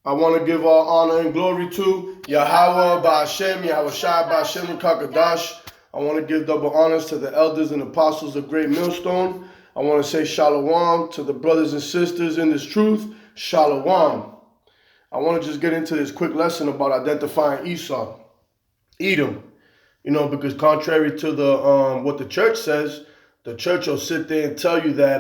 I want to give all honor and glory to Yahweh Ba'Hashem, Yahweh Shai Ba'Hashem Kakadash. I want to give double honors to the elders and apostles of Great Millstone. I want to say shalom to the brothers and sisters in this truth. Shalom. I want to just get into this quick lesson about identifying Esau, Edom. Because contrary to the what the church says, the church will sit there and tell you that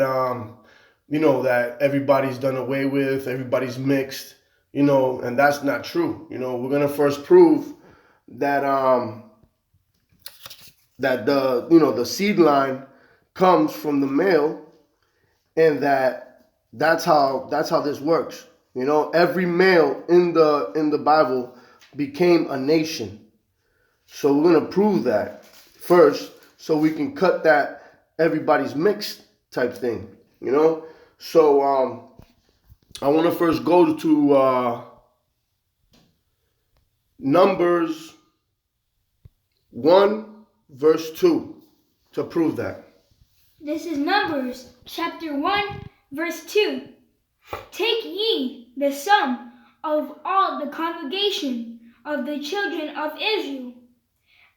that everybody's done away with, everybody's mixed, and that's not true. We're gonna first prove that the seed line comes from the male, and that's how this works. Every male in the Bible became a nation. So we're gonna prove that first, so we can cut that everybody's mixed type thing. So I want to first go to Numbers 1 verse 2 to prove that. This is Numbers chapter 1 verse 2. Take ye the sum of all the congregation of the children of Israel,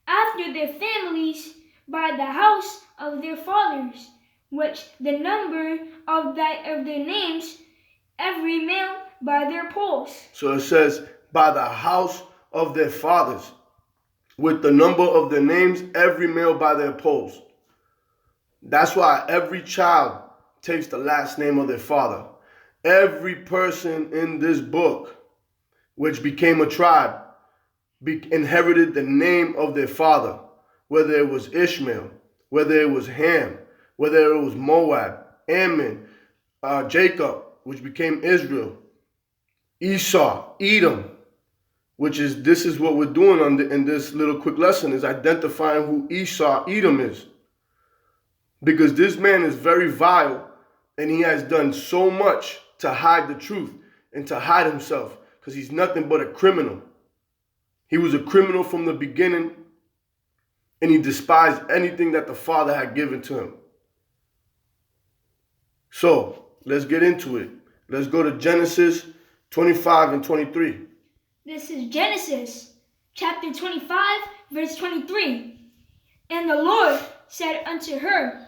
after their families, by the house of their fathers, which the number of their names, every male by their polls. So it says, by the house of their fathers, with the number of their names, every male by their polls. That's why every child takes the last name of their father. Every person in this book, which became a tribe, inherited the name of their father, whether it was Ishmael, whether it was Ham, whether it was Moab, Ammon, Jacob, which became Israel, Esau, Edom, this is what we're doing in this little quick lesson, is identifying who Esau, Edom is. Because this man is very vile, and he has done so much to hide the truth and to hide himself, because he's nothing but a criminal. He was a criminal from the beginning, and he despised anything that the Father had given to him. So, let's get into it. Let's go to Genesis 25 and 23. This is Genesis chapter 25, verse 23. And the Lord said unto her,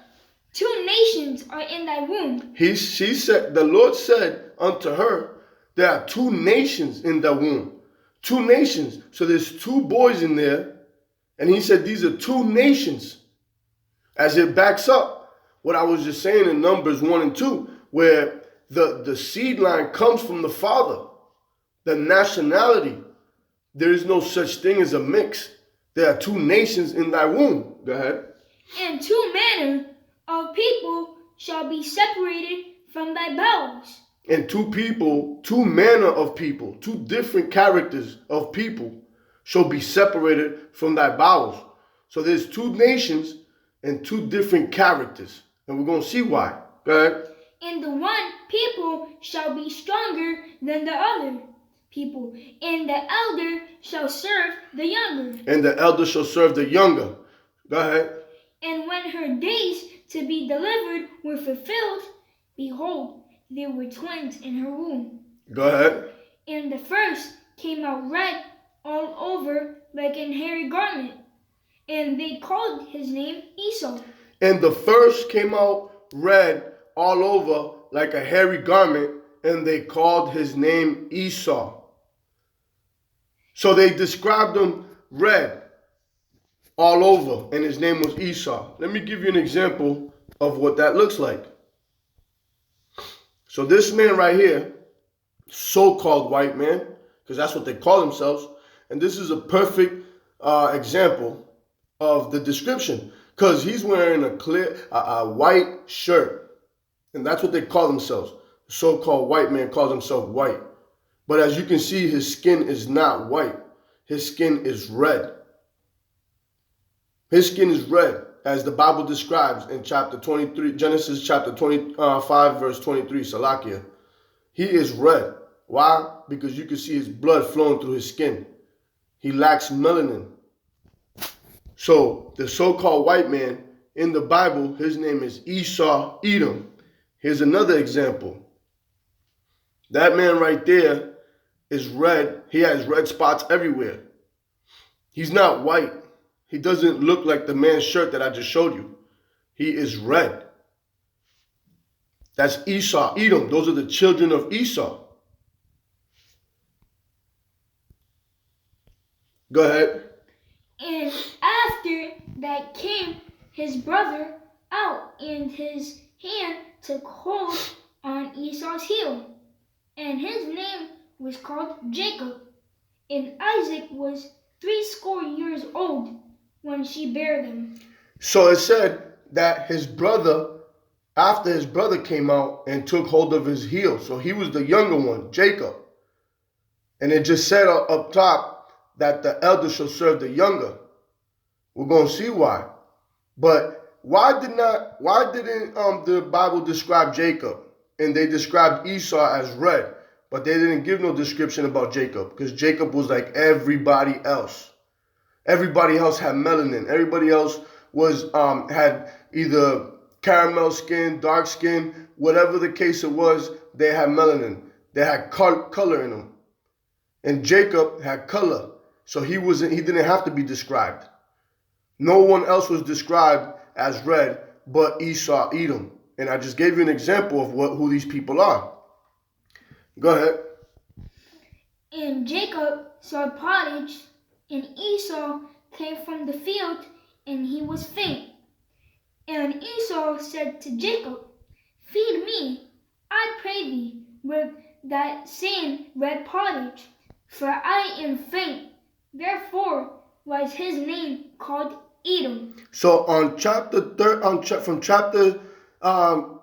2 nations are in thy womb. The Lord said unto her, there are 2 nations in thy womb. 2 nations. So there's 2 boys in there. And he said these are 2 nations. As it backs up what I was just saying in Numbers 1 and 2, where the seed line comes from the father. The nationality. There is no such thing as a mix. There are 2 nations in thy womb. Go ahead. And 2 manner of people shall be separated from thy bowels. And 2 manner of people, 2 different characters of people shall be separated from thy bowels. So there's 2 nations and 2 different characters. And we're going to see why. Go ahead. And the one people shall be stronger than the other people, and the elder shall serve the younger. And the elder shall serve the younger. Go ahead. And when her days to be delivered were fulfilled, behold, there were twins in her womb. Go ahead. And the first came out red all over like an hairy garment, and they called his name Esau. And the first came out red all over like a hairy garment, and they called his name Esau. So they described him red all over, and his name was Esau. Let me give you an example of what that looks like. So this man right here, so-called white man, because that's what they call themselves, and this is a perfect example of the description, because he's wearing a white shirt, and that's what they call themselves. The so-called white man calls himself white. But as you can see, his skin is not white. His skin is red. His skin is red, as the Bible describes in chapter 23, Genesis chapter 25, verse 23, Salakia. He is red. Why? Because you can see his blood flowing through his skin. He lacks melanin. So the so-called white man in the Bible, his name is Esau, Edom. Here's another example. That man right there is red. He has red spots everywhere. He's not white. He doesn't look like the man's shirt that I just showed you. He is red. That's Esau, Edom. Those are the children of Esau. Go ahead. And after that came his brother out, and his hand took hold on Esau's heel, and his name was called Jacob. And Isaac was 80 years old when she bare them. So it said that his brother, after his brother came out and took hold of his heel, so he was the younger one, Jacob. And it just said up top that the elder shall serve the younger. We're going to see why. But why didn't the Bible describe Jacob? And they described Esau as red, but they didn't give no description about Jacob, because Jacob was like everybody else. Everybody else had melanin. Everybody else was had either caramel skin, dark skin, whatever the case it was, they had melanin. They had color in them. And Jacob had color. So he didn't have to be described. No one else was described as red but Esau, Edom. And I just gave you an example of who these people are. Go ahead. And Jacob saw pottage, and Esau came from the field, and he was faint. And Esau said to Jacob, Feed me, I pray thee, with that same red pottage, for I am faint. Therefore was his name called Edom. So on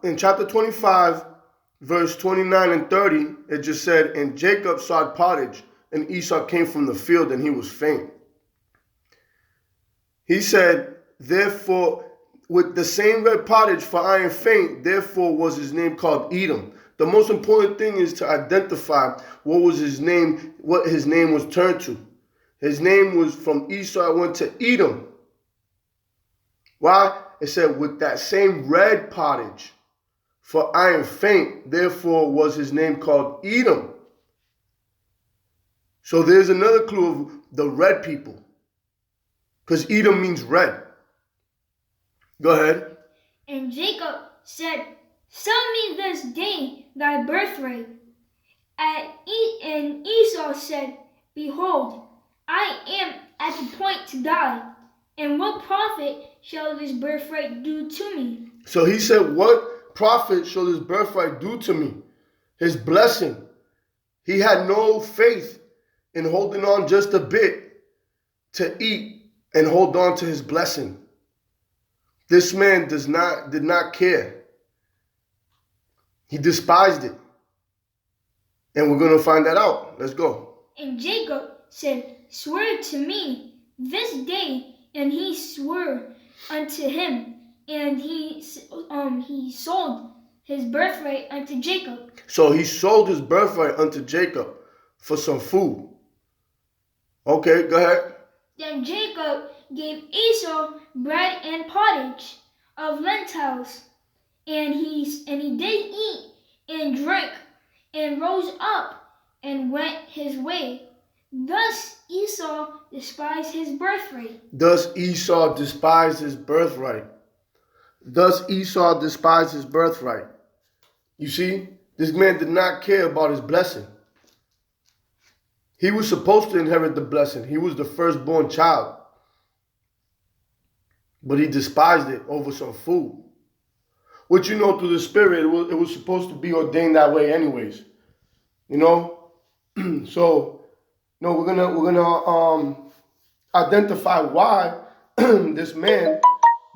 in chapter 25, verse 29 and 30, it just said, and Jacob sawed pottage, and Esau came from the field, and he was faint. He said, therefore, with the same red pottage, for I am faint, therefore was his name called Edom. The most important thing is to identify what his name was turned to. His name was from Esau, went to Edom. Why? It said, with that same red pottage, for I am faint, therefore was his name called Edom. So there's another clue of the red people, because Edom means red. Go ahead. And Jacob said, Sell me this day thy birthright. And Esau said, Behold, I am at the point to die, and what profit shall this birthright do to me? So he said, what profit shall this birthright do to me? His blessing. He had no faith in holding on just a bit to eat and hold on to his blessing. This man did not care. He despised it. And we're going to find that out. Let's go. And Jacob said, Swear to me this day. And he swore unto him, and he sold his birthright unto Jacob. So he sold his birthright unto Jacob for some food. Okay, go ahead. Then Jacob gave Esau bread and pottage of lentils, and he did eat and drink, and rose up and went his way. Thus Esau despised his birthright. Thus Esau despised his birthright. Thus Esau despised his birthright. You see, this man did not care about his blessing. He was supposed to inherit the blessing. He was the firstborn child. But he despised it over some food. Which, through the Spirit, it was supposed to be ordained that way anyways. So, no, we're gonna identify why this man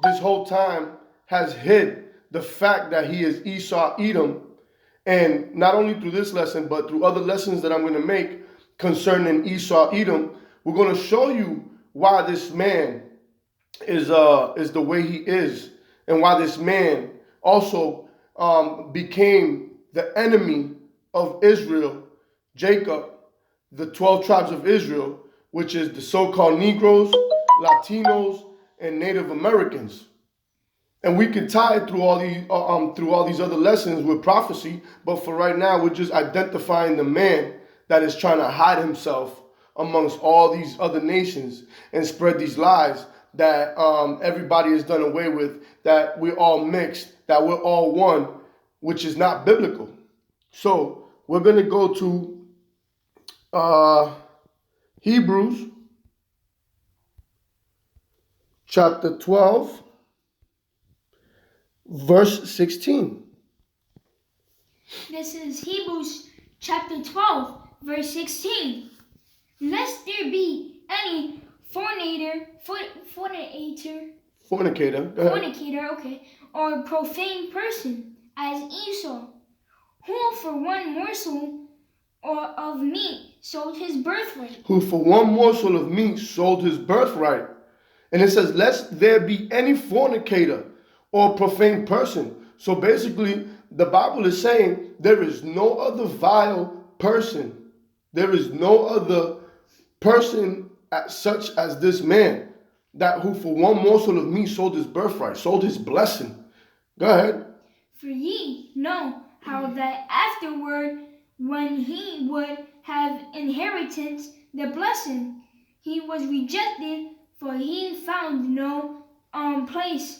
this whole time has hid the fact that he is Esau, Edom, and not only through this lesson but through other lessons that I'm going to make concerning Esau, Edom, we're going to show you why this man is the way he is, and why this man also became the enemy of Israel, Jacob, the 12 tribes of Israel, which is the so-called Negroes, Latinos, and Native Americans. And we can tie it through all these other lessons with prophecy, but for right now, we're just identifying the man that is trying to hide himself amongst all these other nations and spread these lies that everybody is done away with, that we're all mixed, that we're all one, which is not biblical. So we're going to go to Hebrews chapter 12, verse 16. This is Hebrews chapter 12, verse 16. Lest there be any fornicator, or profane person, as Esau, who for one morsel of meat sold his birthright. Who for one morsel of meat sold his birthright. And it says, lest there be any fornicator or profane person. So basically, the Bible is saying there is no other vile person. There is no other person such as this man, that who for one morsel of meat sold his birthright, sold his blessing. Go ahead. For ye know how that afterward, when he would have inheritance the blessing, he was rejected, for he found no place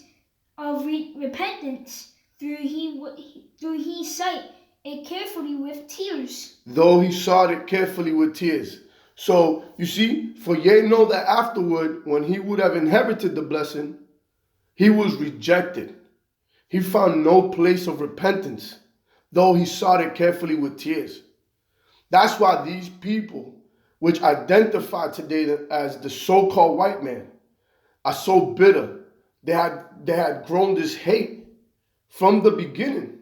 of repentance, through he sought it carefully with tears. Though he sought it carefully with tears. So, you see, for ye know that afterward, when he would have inherited the blessing, he was rejected. He found no place of repentance, though he sought it carefully with tears. That's why these people, which identify today as the so-called white man, are so bitter. They had grown this hate from the beginning.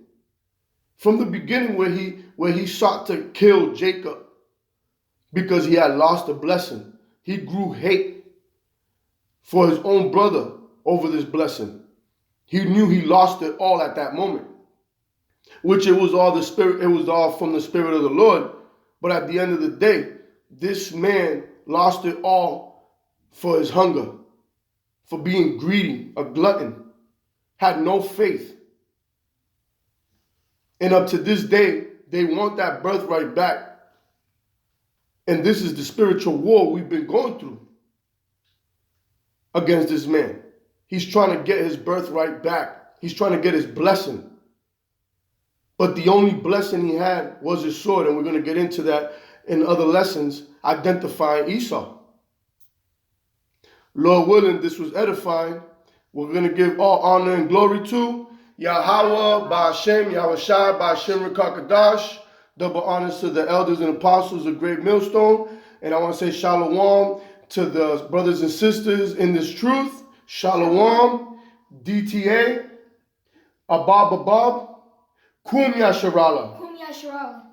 From the beginning where he sought to kill Jacob because he had lost a blessing. He grew hate for his own brother over this blessing. He knew he lost it all at that moment, which it was all from the Spirit of the Lord. But at the end of the day, this man lost it all for his hunger, for being greedy, a glutton, had no faith. And up to this day, they want that birthright back. And this is the spiritual war we've been going through against this man. He's trying to get his birthright back. He's trying to get his blessing. But the only blessing he had was his sword. And we're going to get into that in other lessons, identifying Esau. Lord willing, this was edifying. We're going to give all honor and glory to Yahweh, Ba'ashem, Yahushua, Ba'ashem Rekakadash. Double honors to the elders and apostles of Great Millstone. And I want to say shalom to the brothers and sisters in this truth. Shalom, DTA, Abab, Kum Yasharala. Kum Yasharala.